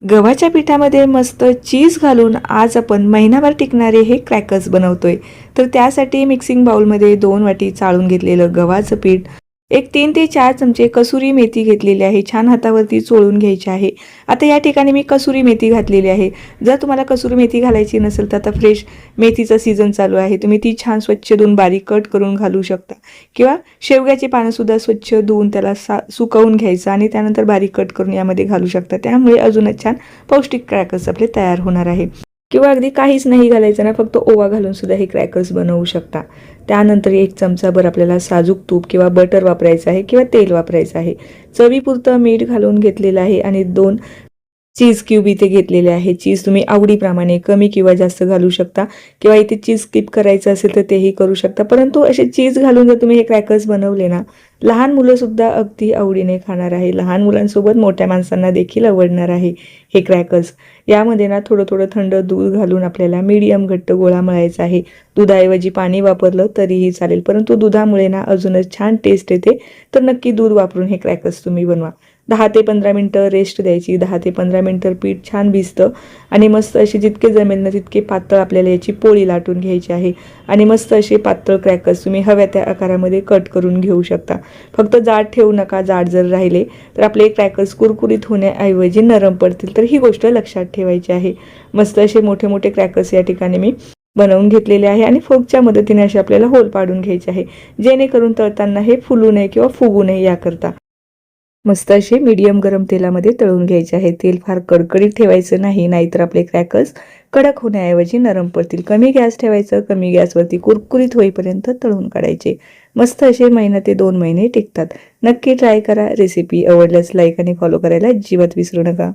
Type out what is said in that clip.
गव्हाच्या पिठामध्ये मस्त चीज घालून आज आपण महिनाभर टिकणारे हे क्रॅकर्स बनवतोय। तर त्यासाठी मिक्सिंग बाउलमध्ये 2 वाटी चाळून घेतलेलं गव्हाचं पीठ, एक 3 ते 4 चमचे कसुरी मेथी घेतलेली आहे, छान हातावरती चोळून घ्यायची आहे। आता या ठिकाणी मी कसुरी मेथी घातलेली आहे। जर तुम्हाला कसुरी मेथी घालायची नसेल तर आता फ्रेश मेथीचा सीझन चालू आहे, तुम्ही ती छान स्वच्छ धुवून बारीक कट करून घालू शकता किंवा शेवग्याची पानं सुद्धा स्वच्छ धुवून त्याला सुकवून घ्यायचं आणि त्यानंतर बारीक कट करून यामध्ये घालू शकता। त्यामुळे अजूनच छान पौष्टिक क्रॅकर्स आपले तयार होणार आहे। किंवा अगदी काहीच नाही घालायचं ना, फक्त ओवा घालून सुद्धा हे क्रॅकर्स बनवू शकता। त्यानंतर 1 चमचाभर आपल्याला साजूक तूप किंवा बटर वापरायचं आहे किंवा तेल वापरायचं आहे। चवीपुरतं मीठ घालून घेतलेलं आहे आणि 2 चीज क्यूब इथे घेतलेले आहे। चीज तुम्ही आवडीप्रमाणे कमी किंवा जास्त घालू शकता किंवा इथे चीज स्किप करायचं असेल तर तेही करू शकता, परंतु असे चीज घालून जर तुम्ही हे क्रॅकर्स बनवले ना, लहान मुलं सुद्धा अगदी आवडीने खाणार आहे। लहान मुलांसोबत मोठ्या माणसांना देखील आवडणार आहे हे क्रॅकर्स। यामध्ये ना थोडं थंड दूध घालून आपल्याला मीडियम घट्ट गोळा मळायचा आहे। दुधाऐवजी पाणी वापरलं तरीही चालेल, परंतु दुधामुळे ना अजूनच छान टेस्ट येते। तर नक्की दूध वापरून हे क्रॅकर्स तुम्ही बनवा। 10 ते 15 मिनिटं रेस्ट द्यायची। 10 ते 15 मिनिटं पीठ छान भिजतं आणि मस्त अशी जितके जमेल ना तितके पातळ आपल्याला याची पोळी लाटून घ्यायची आहे आणि मस्त असे पातळ क्रॅकर्स तुम्ही हव्या त्या आकारामध्ये कट करून घेऊ शकता। फक्त जाड ठेवू नका, जाड जर राहिले तर आपले क्रॅकर्स कुरकुरीत होण्याऐवजी नरम पडतील, तर ही गोष्ट लक्षात ठेवायची आहे। मस्त असे मोठे मोठे क्रॅकर्स या ठिकाणी मी बनवून घेतलेले आहे आणि फोर्कच्या मदतीने असे आपल्याला होल पाडून घ्यायचे आहे, जेणेकरून तळताना हे फुलू नये किंवा फुगू नये याकरता। मस्त असे मीडियम गरम तेलामध्ये तळून घ्यायचे आहे। तेल फार कडकडीत ठेवायचं नाही, नाहीतर आपले क्रॅकर्स कडक होण्याऐवजी नरम पडतील। कमी गॅस ठेवायचं, कमी गॅसवरती कुरकुरीत होईपर्यंत तळून काढायचे। मस्त असे 1 ते 2 महिने टिकतात। नक्की ट्राय करा। रेसिपी आवडल्यास लाईक आणि फॉलो करायला अजिबात विसरू नका।